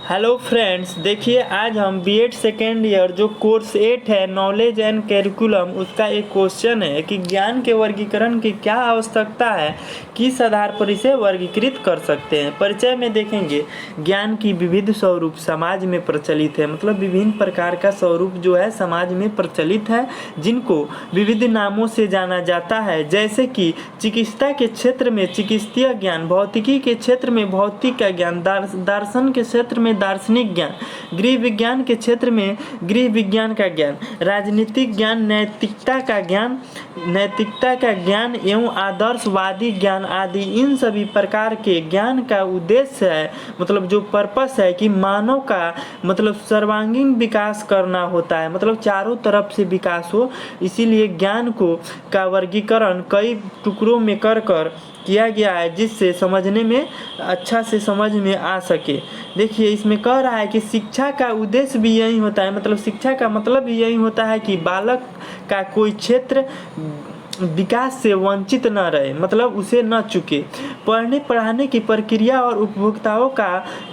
Hello friends, देखिए आज हम बीएड सेकेंड ईयर जो कोर्स 8 है नॉलेज एंड कैरिकुलम, उसका एक क्वेश्चन है कि ज्ञान के वर्गीकरण की क्या आवश्यकता है, किस आधार पर इसे वर्गीकृत कर सकते हैं। परिचय में देखेंगे ज्ञान की विविध स्वरूप समाज में प्रचलित है, मतलब विभिन्न प्रकार का स्वरूप जो है समाज में प्रचलित है, जिनको विविध नामों से जाना जाता है, जैसे कि चिकित्सा के क्षेत्र में चिकित्सीय ज्ञान, भौतिकी के क्षेत्र में भौतिक का ज्ञान, दर्शन के क्षेत्र में दार्शनिक ज्ञान, गृह विज्ञान के क्षेत्र में गृह विज्ञान का ज्ञान, राजनीतिक ज्ञान, नैतिकता का ज्ञान एवं आदर्शवादी ज्ञान आदि। इन सभी प्रकार के ज्ञान का उद्देश्य है, मतलब जो पर्पस है कि मानव का मतलब सर्वांगीण विकास करना होता है, मतलब चारों तरफ से विकास हो। इसीलिए ज्ञान को का वर्गीकरण कई टुकड़ों में कर किया गया है, जिससे समझने में अच्छा से समझ में आ सके। देखिए इसमें कह रहा है कि शिक्षा का उद्देश्य भी यही होता है, मतलब शिक्षा का मतलब भी यही होता है कि बालक का कोई क्षेत्र विकास से वंचित न रहे, मतलब उसे न चूके। पढ़ने पढ़ाने की प्रक्रिया और उपभोक्ताओं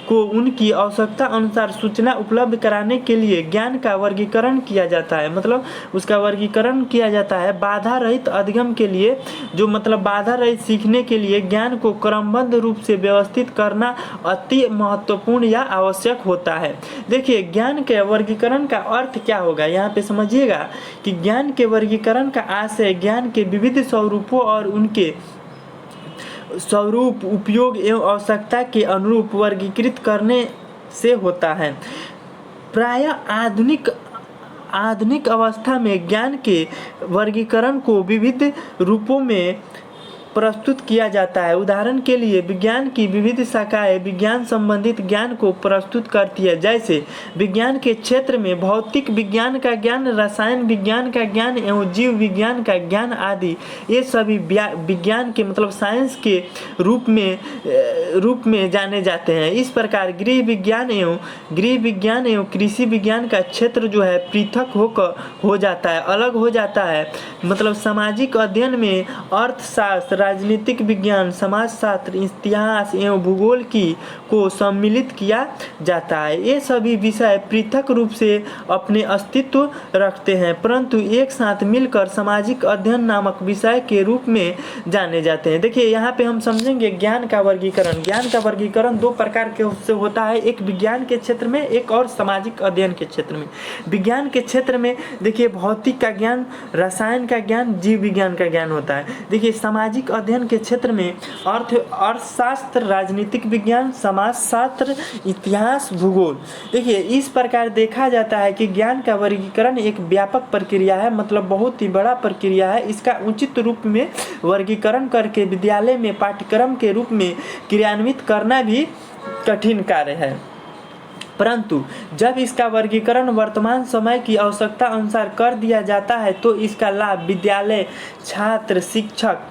को उनकी आवश्यकता अनुसार सूचना उपलब्ध कराने के लिए ज्ञान का वर्गीकरण किया जाता है, मतलब उसका वर्गीकरण किया जाता है। बाधा रहित अधिगम के लिए जो मतलब बाधा रहित सीखने के लिए ज्ञान को क्रमबद्ध रूप से व्यवस्थित करना अति महत्वपूर्ण या आवश्यक होता है। देखिए ज्ञान के वर्गीकरण का अर्थ क्या होगा, यहाँ पे समझिएगा कि ज्ञान के वर्गीकरण का आशय ज्ञान के विविध स्वरूपों और उनके स्वरूप, उपयोग एवं आवश्यकता के अनुरूप वर्गीकृत करने से होता है। प्रायः आधुनिक अवस्था में ज्ञान के वर्गीकरण को विविध रूपों में प्रस्तुत किया जाता है। उदाहरण के लिए विज्ञान की विविध शाखाएं विज्ञान संबंधित ज्ञान को प्रस्तुत करती है, जैसे विज्ञान के क्षेत्र में भौतिक विज्ञान का ज्ञान, रसायन विज्ञान का ज्ञान एवं जीव विज्ञान का ज्ञान आदि। ये सभी विज्ञान के मतलब साइंस के रूप में जाने जाते हैं। इस प्रकार गृह विज्ञान एवं कृषि विज्ञान का क्षेत्र जो है पृथक हो जाता है, अलग हो जाता है। मतलब सामाजिक अध्ययन में अर्थशास्त्र, राजनीतिक विज्ञान, समाजशास्त्र, इतिहास एवं भूगोल को सम्मिलित किया जाता है। ये सभी विषय पृथक रूप से अपने अस्तित्व रखते हैं, परंतु एक साथ मिलकर सामाजिक अध्ययन नामक विषय के रूप में जाने जाते हैं। देखिए यहाँ पे हम समझेंगे ज्ञान का वर्गीकरण। ज्ञान का वर्गीकरण दो प्रकार के से होता है, एक विज्ञान के क्षेत्र में, एक और सामाजिक अध्ययन के क्षेत्र में। विज्ञान के क्षेत्र में देखिए भौतिक का ज्ञान, रसायन का ज्ञान, जीव विज्ञान का ज्ञान होता है। देखिए सामाजिक अध्ययन के क्षेत्र में अर्थशास्त्र, राजनीतिक विज्ञान, समाजशास्त्र, इतिहास, भूगोल। देखिए इस प्रकार देखा जाता है कि ज्ञान का वर्गीकरण एक व्यापक प्रक्रिया है, मतलब बहुत ही बड़ा प्रक्रिया है। इसका उचित रूप में वर्गीकरण करके विद्यालय में पाठ्यक्रम के रूप में क्रियान्वित करना भी कठिन कार्य है, परंतु जब इसका वर्गीकरण वर्तमान समय की आवश्यकता अनुसार कर दिया जाता है तो इसका लाभ विद्यालय, छात्र, शिक्षक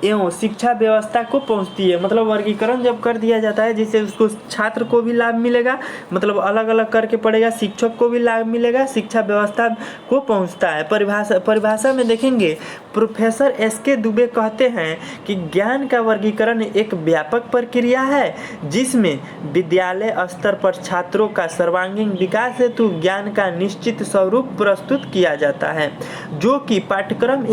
एवं शिक्षा व्यवस्था को पहुंचती है। मतलब वर्गीकरण जब कर दिया जाता है जिससे उसको छात्र को भी लाभ मिलेगा, मतलब अलग अलग करके पढ़ेगा, शिक्षक को भी लाभ मिलेगा, शिक्षा व्यवस्था को पहुंचता है। परिभाषा में देखेंगे प्रोफेसर एस.के. दुबे कहते हैं कि ज्ञान का वर्गीकरण एक व्यापक प्रक्रिया है जिसमें विद्यालय स्तर पर छात्रों का सर्वांगीण विकास हेतु ज्ञान का निश्चित स्वरूप प्रस्तुत किया जाता है, जो कि पाठ्यक्रम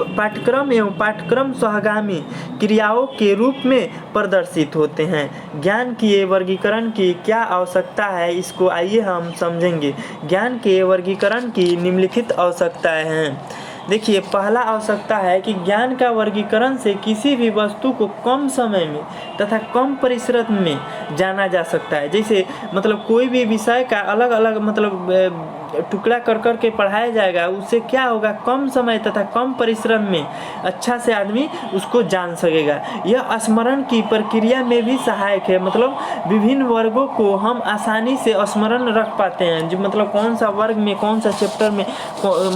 पाठ्यक्रम सहगामी क्रियाओं के रूप में प्रदर्शित होते हैं। ज्ञान के वर्गीकरण की क्या आवश्यकता है, इसको आइए हम समझेंगे। ज्ञान के वर्गीकरण की निम्नलिखित आवश्यकताएं हैं। देखिए पहला आवश्यकता है कि ज्ञान का वर्गीकरण से किसी भी वस्तु को कम समय में तथा कम परिश्रम में जाना जा सकता है। जैसे मतलब कोई भी विषय का अलग अलग मतलब टुकड़ा कर के पढ़ाया जाएगा, उससे क्या होगा, कम समय तथा कम परिश्रम में अच्छा से आदमी उसको जान सकेगा। यह स्मरण की प्रक्रिया में भी सहायक है, मतलब विभिन्न वर्गों को हम आसानी से स्मरण रख पाते हैं, जो मतलब कौन सा वर्ग में कौन सा चैप्टर में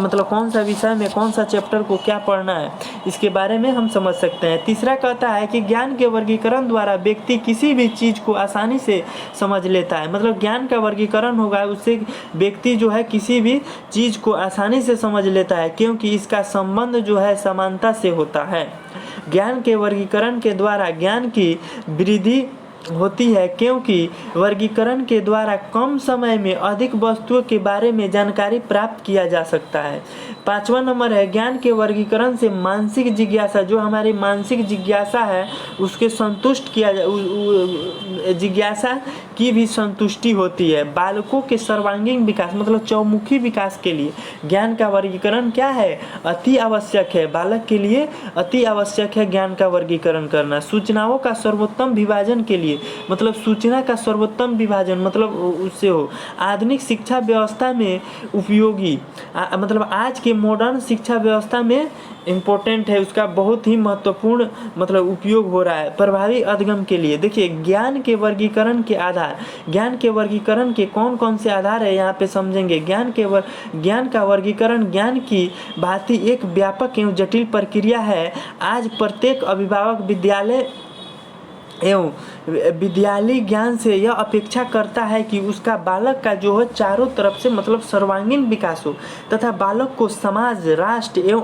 मतलब कौन सा विषय में कौन सा चैप्टर को क्या पढ़ना है, इसके बारे में हम समझ सकते हैं। तीसरा कहता है कि ज्ञान के वर्गीकरण द्वारा व्यक्ति किसी भी चीज़ को आसानी से समझ लेता है। मतलब ज्ञान का वर्गीकरण होगा उससे व्यक्ति जो है किसी भी चीज़ को आसानी से समझ लेता है, क्योंकि इसका संबंध जो है समानता से होता है। ज्ञान के वर्गीकरण के द्वारा ज्ञान की वृद्धि होती है, क्योंकि वर्गीकरण के द्वारा कम समय में अधिक वस्तुओं के बारे में जानकारी प्राप्त किया जा सकता है। 5वां नंबर है ज्ञान के वर्गीकरण से मानसिक जिज्ञासा, जो हमारी मानसिक जिज्ञासा है उसके संतुष्ट किया जिज्ञासा की भी संतुष्टि होती है। बालकों के सर्वांगीण विकास मतलब चौमुखी विकास के लिए ज्ञान का वर्गीकरण क्या है, अति आवश्यक है। बालक के लिए अति आवश्यक है ज्ञान का वर्गीकरण करना। सूचनाओं का सर्वोत्तम विभाजन के लिए मतलब सूचना का सर्वोत्तम विभाजन मतलब उससे हो आधुनिक शिक्षा व्यवस्था में उपयोगी मतलब आज के मॉडर्न शिक्षा व्यवस्था में इम्पोर्टेंट है, उसका बहुत ही महत्वपूर्ण मतलब उपयोग हो रहा है। प्रभावी अधिगम के लिए देखिए ज्ञान के वर्गीकरण के आधार, ज्ञान के वर्गीकरण के कौन कौन से आधार है यहाँ पे समझेंगे। ज्ञान का वर्गीकरण ज्ञान की भांति एक व्यापक एवं जटिल प्रक्रिया है। आज प्रत्येक अभिभावक विद्यालय एवं विद्यालय ज्ञान से यह अपेक्षा करता है कि उसका बालक का जो है चारों तरफ से मतलब सर्वांगीण विकास हो तथा बालक को समाज, राष्ट्र एवं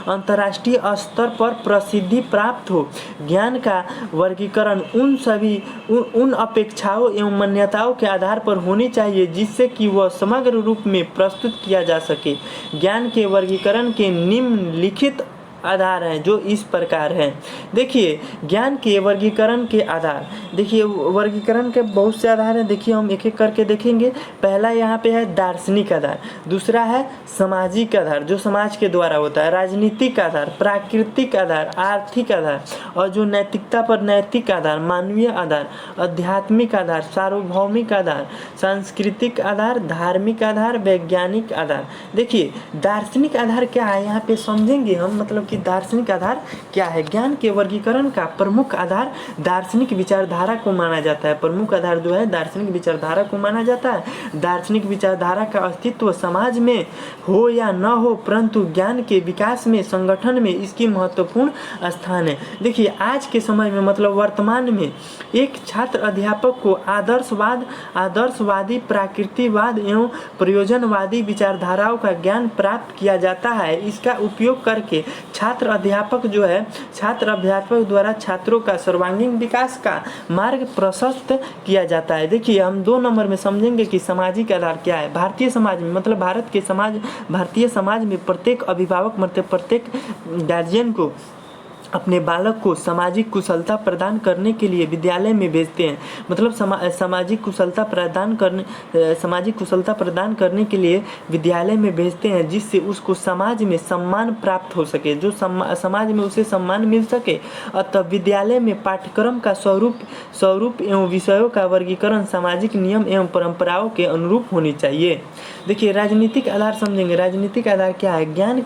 अंतर्राष्ट्रीय स्तर पर प्रसिद्धि प्राप्त हो। ज्ञान का वर्गीकरण उन अपेक्षाओं एवं मान्यताओं के आधार पर होनी चाहिए जिससे कि वह समग्र रूप में प्रस्तुत किया जा सके। ज्ञान के वर्गीकरण के निम्नलिखित आधार हैं जो इस प्रकार हैं। देखिए ज्ञान के वर्गीकरण के आधार, देखिए वर्गीकरण के बहुत से आधार हैं, देखिए हम एक एक करके देखेंगे। पहला यहाँ पे है दार्शनिक आधार, दूसरा है सामाजिक आधार जो समाज के द्वारा होता है, राजनीतिक आधार, प्राकृतिक आधार, आर्थिक आधार और जो नैतिकता पर नैतिक आधार, मानवीय आधार, आध्यात्मिक आधार, सार्वभौमिक आधार, सांस्कृतिक आधार, धार्मिक आधार, वैज्ञानिक आधार। देखिए दार्शनिक आधार क्या है यहाँ पे समझेंगे हम, मतलब कि दार्शनिक आधार क्या है। ज्ञान के वर्गीकरण का प्रमुख आधार दार्शनिक विचारधारा को माना जाता है। प्रमुख आधार जो है दार्शनिक विचारधारा को माना जाता है। दार्शनिक विचारधारा का अस्तित्व समाज में हो या न हो, परंतु ज्ञान के विकास में, संगठन में इसकी महत्वपूर्ण स्थान है। देखिए आज के समय में मतलब वर्तमान में एक छात्र अध्यापक को आदर्शवादी, प्राकृतिकवाद एवं प्रयोजनवादी विचारधाराओं का ज्ञान प्राप्त किया जाता है। इसका उपयोग करके छात्र अध्यापक द्वारा छात्रों का सर्वांगीण विकास का मार्ग प्रशस्त किया जाता है। देखिए हम 2 नंबर में समझेंगे कि सामाजिक आधार क्या है। भारतीय समाज में मतलब भारतीय समाज में प्रत्येक अभिभावक मतलब प्रत्येक गार्जियन को अपने बालक को सामाजिक कुशलता प्रदान करने के लिए विद्यालय में भेजते हैं। मतलब सामाजिक कुशलता प्रदान करने के लिए विद्यालय में भेजते हैं जिससे उसको समाज में सम्मान प्राप्त हो सके, जो समाज में उसे सम्मान मिल सके। अतः विद्यालय में पाठ्यक्रम का स्वरूप एवं विषयों का वर्गीकरण सामाजिक नियम एवं परंपराओं के अनुरूप होनी चाहिए। देखिए राजनीतिक आधार समझेंगे। राजनीतिक आधार क्या है। ज्ञान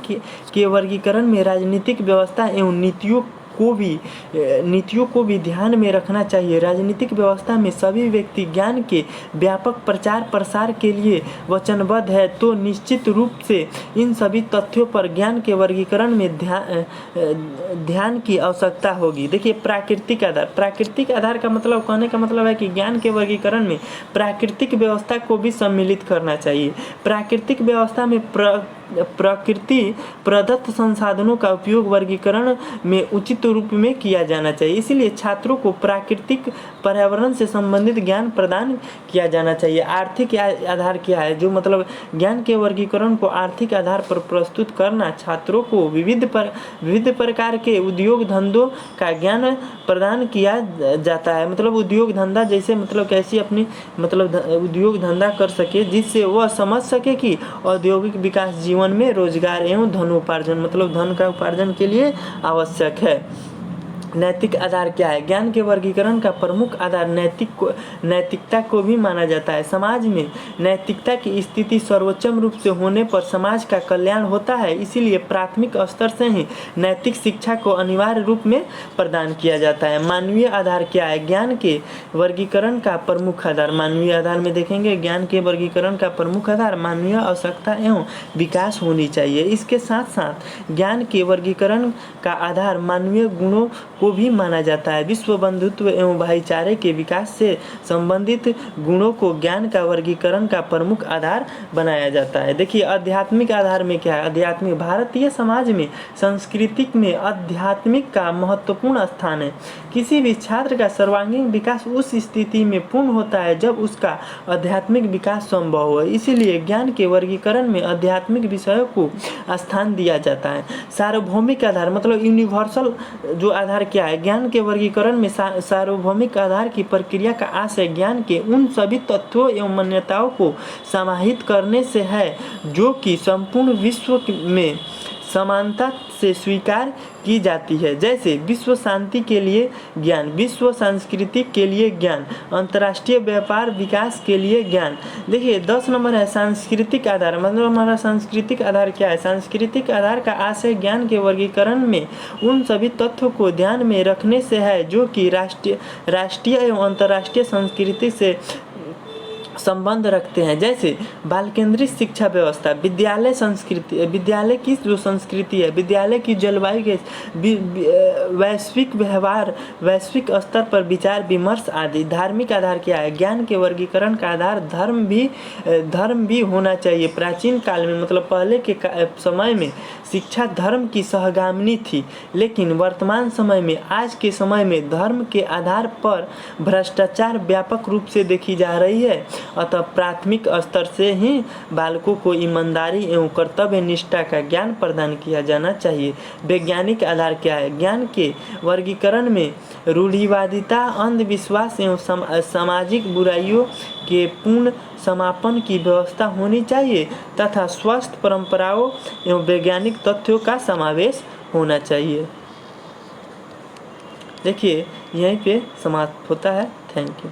के वर्गीकरण में राजनीतिक व्यवस्था एवं नीतियों को भी ध्यान में रखना चाहिए। राजनीतिक व्यवस्था में सभी व्यक्ति ज्ञान के व्यापक प्रचार प्रसार के लिए वचनबद्ध है तो निश्चित रूप से इन सभी तथ्यों पर ज्ञान के वर्गीकरण में ध्यान की आवश्यकता होगी। देखिए प्राकृतिक आधार का मतलब कहने का मतलब है कि ज्ञान के वर्गीकरण में प्राकृतिक व्यवस्था को भी सम्मिलित करना चाहिए। प्राकृतिक व्यवस्था में प्रकृति प्रदत्त संसाधनों का उपयोग वर्गीकरण में उचित रूप में किया जाना चाहिए। इसलिए छात्रों को प्राकृतिक पर्यावरण से संबंधित ज्ञान प्रदान किया जाना चाहिए। आर्थिक आधार क्या है, जो मतलब ज्ञान के वर्गीकरण को आर्थिक आधार पर प्रस्तुत करना, छात्रों को विविध प्रकार के उद्योग धंधों का ज्ञान प्रदान किया जाता है। मतलब उद्योग धंधा जैसे मतलब कैसे अपनी मतलब उद्योग धंधा कर सके जिससे वह समझ सके कि औद्योगिक विकास जीवन में रोजगार एवं धनोपार्जन मतलब धन का उपार्जन के लिए आवश्यक है। नैतिक आधार क्या है। ज्ञान के वर्गीकरण का प्रमुख आधार नैतिकता को भी माना जाता है। समाज में नैतिकता की स्थिति सर्वोच्च रूप से होने पर समाज का कल्याण होता है। इसीलिए प्राथमिक स्तर से ही नैतिक शिक्षा को अनिवार्य रूप में प्रदान किया जाता है। मानवीय आधार क्या है। ज्ञान के वर्गीकरण का प्रमुख आधार मानवीय आधार में देखेंगे। ज्ञान के वर्गीकरण का प्रमुख आधार मानवीय आवश्यकता एवं विकास होनी चाहिए। इसके साथ साथ ज्ञान के वर्गीकरण का आधार मानवीय गुणों को भी माना जाता है। विश्व बंधुत्व एवं भाईचारे के विकास से संबंधित गुणों को ज्ञान का वर्गीकरण का प्रमुख आधार बनाया जाता है। देखिए आध्यात्मिक आधार में क्या है, आध्यात्मिक भारतीय समाज में सांस्कृतिक में आध्यात्मिक का महत्वपूर्ण स्थान है। किसी भी छात्र का सर्वांगीण विकास उस स्थिति में पूर्ण होता है जब उसका आध्यात्मिक विकास संभव हो। इसीलिए ज्ञान के वर्गीकरण में आध्यात्मिक विषयों को स्थान दिया जाता है। सार्वभौमिक आधार मतलब यूनिवर्सल जो आधार क्या है, ज्ञान के वर्गीकरण में सार्वभौमिक आधार की प्रक्रिया का आशय ज्ञान के उन सभी तत्वों एवं मान्यताओं को समाहित करने से है जो कि संपूर्ण विश्व में समानता से स्वीकार की जाती है। जैसे विश्व शांति के लिए ज्ञान, विश्व संस्कृति के लिए ज्ञान, अंतर्राष्ट्रीय व्यापार विकास के लिए ज्ञान। देखिए 10 नंबर है सांस्कृतिक आधार। मतलब हमारा सांस्कृतिक आधार क्या है, सांस्कृतिक आधार का आशय ज्ञान के वर्गीकरण में उन सभी तथ्यों को ध्यान में रखने से है जो कि राष्ट्रीय एवं अंतर्राष्ट्रीय संस्कृति से संबंध रखते हैं। जैसे बाल केंद्रित शिक्षा व्यवस्था, विद्यालय संस्कृति, विद्यालय की जो संस्कृति है, विद्यालय की जलवायु के वैश्विक व्यवहार, वैश्विक स्तर पर विचार विमर्श आदि। धार्मिक आधार क्या है, ज्ञान के वर्गीकरण का आधार धर्म भी होना चाहिए। प्राचीन काल में मतलब पहले के समय में शिक्षा धर्म की सहगामिनी थी, लेकिन वर्तमान समय में आज के समय में धर्म के आधार पर भ्रष्टाचार व्यापक रूप से देखी जा रही है। अतः प्राथमिक स्तर से ही बालकों को ईमानदारी एवं कर्तव्य निष्ठा का ज्ञान प्रदान किया जाना चाहिए। वैज्ञानिक आधार क्या है, ज्ञान के वर्गीकरण में रूढ़िवादिता, अंधविश्वास एवं सामाजिक बुराइयों के पूर्ण समापन की व्यवस्था होनी चाहिए तथा स्वस्थ परंपराओं एवं वैज्ञानिक तथ्यों का समावेश होना चाहिए। देखिए यहीं पे समाप्त होता है। Thank you.